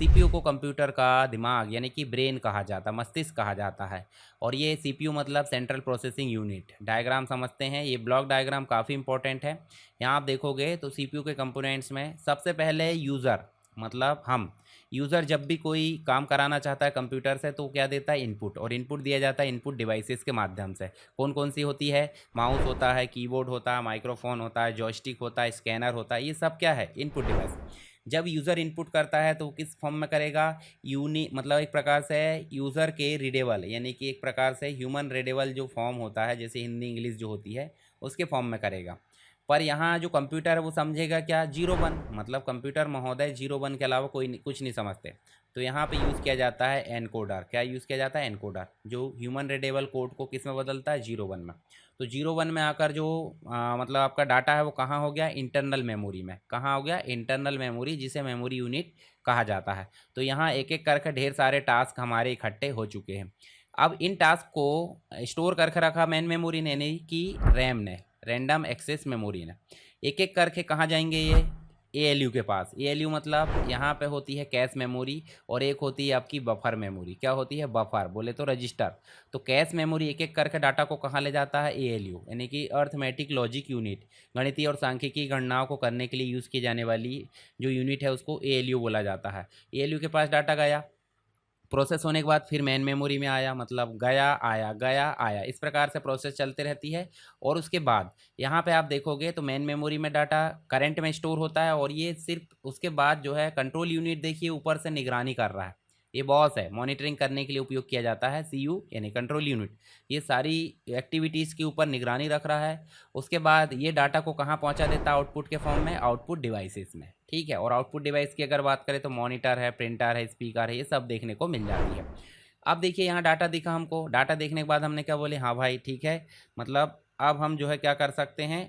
CPU को computer का दिमाग यानी कि ब्रेन कहा जाता है, मस्तिष्क कहा जाता है। और ये सीपीयू मतलब सेंट्रल प्रोसेसिंग यूनिट। डायग्राम समझते हैं, ये ब्लॉक डायग्राम काफ़ी इंपॉर्टेंट है। यहाँ आप देखोगे तो सीपीयू के कंपोनेंट्स में सबसे पहले यूज़र मतलब हम यूज़र जब भी कोई काम कराना चाहता है कंप्यूटर से तो क्या देता है, इनपुट। और इनपुट दिया जाता है इनपुट डिवाइसेस के माध्यम से। कौन कौन सी होती है, माउस होता है, कीबोर्ड होता है, माइक्रोफोन होता है, जॉयस्टिक होता है, स्कैनर होता है, ये सब क्या है, इनपुट डिवाइस। जब यूज़र इनपुट करता है तो वो किस फॉर्म में करेगा, यूनि मतलब एक प्रकार से यूज़र के रीडेबल यानी कि एक प्रकार से ह्यूमन रीडेबल जो फॉर्म होता है, जैसे हिंदी इंग्लिश जो होती है उसके फॉर्म में करेगा। पर यहाँ जो कंप्यूटर है वो समझेगा क्या, जीरो वन, मतलब कंप्यूटर महोदय जीरो वन के अलावा कुछ नहीं समझते। तो यहाँ पे यूज़ किया जाता है एनकोडर। क्या यूज़ किया जाता है, एनकोडर, जो ह्यूमन रीडेबल कोड को किस में बदलता है, जीरो वन में। तो जीरो वन में आकर जो मतलब आपका डाटा है वो कहाँ हो गया, इंटरनल मेमोरी में। कहाँ हो गया, इंटरनल मेमोरी, जिसे मेमोरी यूनिट कहा जाता है। तो यहाँ एक एक करके ढेर सारे टास्क हमारे इकट्ठे हो चुके हैं। अब इन टास्क को स्टोर करके रखा मेन मेमोरी ने यानी कि रैम ने, रैंडम एक्सेस मेमोरी ने। एक एक करके कहाँ जाएंगे ये, एएलयू के पास। एएलयू मतलब यहाँ पे होती है कैश मेमोरी, और एक होती है आपकी बफर मेमोरी। क्या होती है, बफर बोले तो रजिस्टर। तो कैश मेमोरी एक एक करके डाटा को कहाँ ले जाता है, एएलयू यानी कि अर्थमेटिक लॉजिक यूनिट। गणितीय और सांख्यिकी गणनाओं को करने के लिए यूज़ की जाने वाली जो यूनिट है उसको एएलयू बोला जाता है। एएलयू के पास डाटा गया, प्रोसेस होने के बाद फिर मेन मेमोरी में आया, मतलब गया आया, इस प्रकार से प्रोसेस चलते रहती है। और उसके बाद यहाँ पे आप देखोगे तो मेन मेमोरी में डाटा करंट में स्टोर होता है, और ये सिर्फ उसके बाद जो है कंट्रोल यूनिट देखिए ऊपर से निगरानी कर रहा है। ये बॉस है, मॉनिटरिंग करने के लिए उपयोग किया जाता है सीयू यानी कंट्रोल यूनिट। ये सारी एक्टिविटीज़ के ऊपर निगरानी रख रहा है। उसके बाद ये डाटा को कहाँ पहुँचा देता है, आउटपुट के फॉर्म में, आउटपुट डिवाइसेस में। ठीक है, और आउटपुट डिवाइस की अगर बात करें तो मॉनिटर है, प्रिंटर है, स्पीकर है, ये सब देखने को मिल जाती है। अब देखिए यहाँ डाटा दिखा हमको, डाटा देखने के बाद हमने क्या बोले, हाँ भाई ठीक है, मतलब अब हम जो है क्या कर सकते हैं,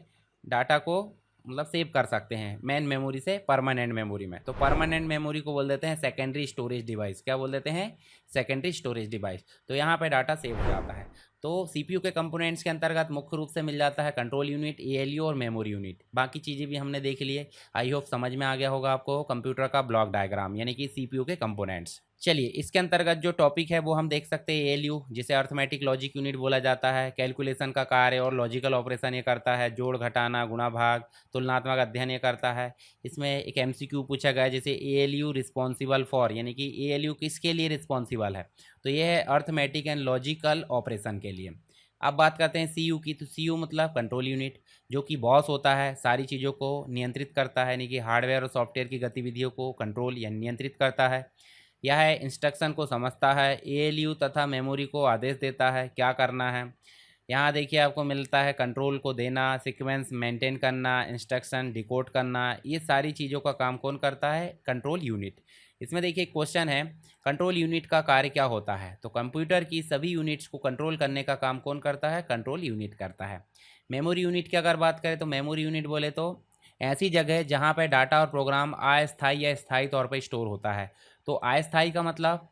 डाटा को मतलब सेव कर सकते हैं मेन मेमोरी से परमानेंट मेमोरी में। तो परमानेंट मेमोरी को बोल देते हैं सेकेंडरी स्टोरेज डिवाइस। क्या बोल देते हैं, सेकेंडरी स्टोरेज डिवाइस। तो यहाँ पे डाटा सेव हो जाता है। तो सीपीयू के कंपोनेंट्स के अंतर्गत मुख्य रूप से मिल जाता है कंट्रोल यूनिट, एएलयू और मेमोरी यूनिट। बाकी चीज़ें भी हमने देख लिए। आई होप समझ में आ गया होगा आपको कंप्यूटर का ब्लॉक डायग्राम यानी कि सीपीयू के कंपोनेंट्स। चलिए इसके अंतर्गत जो टॉपिक है वो हम देख सकते हैं, एएलयू जिसे अर्थमेटिक लॉजिक यूनिट बोला जाता है, कैलकुलेशन का कार्य और लॉजिकल ऑपरेशन ये करता है, जोड़ घटाना गुणा भाग तुलनात्मक अध्ययन ये करता है। इसमें एक एमसीक्यू पूछा गया है, जैसे एएलयू रिस्पॉन्सिबल फॉर, यानी कि एएलयू किसके लिए रिस्पॉन्सिबल है, तो ये है अर्थमेटिक एंड लॉजिकल ऑपरेशन के लिए। अब बात करते हैं सीयू की, तो सीयू मतलब कंट्रोल यूनिट, जो कि बॉस होता है, सारी चीज़ों को नियंत्रित करता है, यानी कि हार्डवेयर और सॉफ्टवेयर की गतिविधियों को कंट्रोल या नियंत्रित करता है। यह इंस्ट्रक्शन को समझता है, एएलयू तथा मेमोरी को आदेश देता है क्या करना है। यहाँ देखिए आपको मिलता है कंट्रोल को देना, सीक्वेंस मेंटेन करना, इंस्ट्रक्शन डिकोड करना, ये सारी चीज़ों का काम कौन करता है, कंट्रोल यूनिट। इसमें देखिए क्वेश्चन है, कंट्रोल यूनिट का कार्य क्या होता है, तो कंप्यूटर की सभी यूनिट्स को कंट्रोल करने का काम कौन करता है, कंट्रोल यूनिट करता है। मेमोरी यूनिट की अगर बात करें तो मेमोरी यूनिट बोले तो ऐसी जगह जहाँ पर डाटा और प्रोग्राम अस्थायी या स्थायी तौर पर स्टोर होता है। तो अस्थायी का मतलब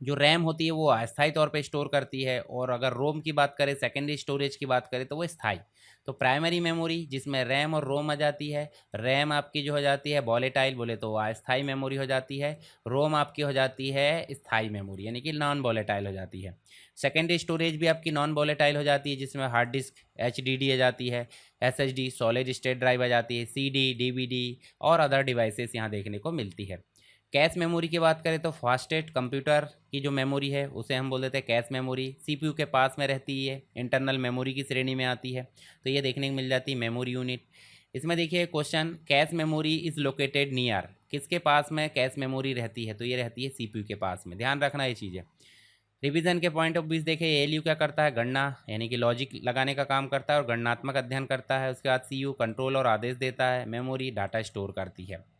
जो रैम होती है वो अस्थायी तौर पे स्टोर करती है, और अगर रोम की बात करें, सेकेंडरी स्टोरेज की बात करें, तो वो स्थायी। तो प्राइमरी मेमोरी जिसमें रैम और रोम आ जाती है, रैम आपकी जो हो जाती है वॉलेटाइल बोले तो वो अस्थायी मेमोरी हो जाती है, रोम आपकी हो जाती है स्थायी मेमोरी यानी कि नॉन वॉलेटाइल हो जाती है। सेकेंडरी स्टोरेज भी आपकी नॉन वॉलेटाइल हो जाती है, जिसमें हार्ड डिस्क एचडीडी आ जाती है, एसएसडी सॉलिड स्टेट ड्राइव आ जाती है, सीडी डीवीडी और अदर डिवाइसेस यहाँ देखने को मिलती है। कैश मेमोरी की बात करें तो फास्टेस्ट कंप्यूटर की जो मेमोरी है उसे हम बोल देते हैं कैश मेमोरी। सीपीयू के पास में रहती है, इंटरनल मेमोरी की श्रेणी में आती है, तो ये देखने को मिल जाती है मेमोरी यूनिट। इसमें देखिए question, cache memory is located near, किसके पास में कैश मेमोरी रहती है, तो ये रहती है सीपीयू के पास में। ध्यान रखना ये चीज़ें। रिवीजन के पॉइंट ऑफ व्यू देखें, एएलयू क्या करता है, गणना यानी कि लॉजिक लगाने का काम करता है और गणनात्मक अध्ययन करता है। उसके बाद सीयू कंट्रोल और आदेश देता है, मेमोरी डाटा स्टोर करती है।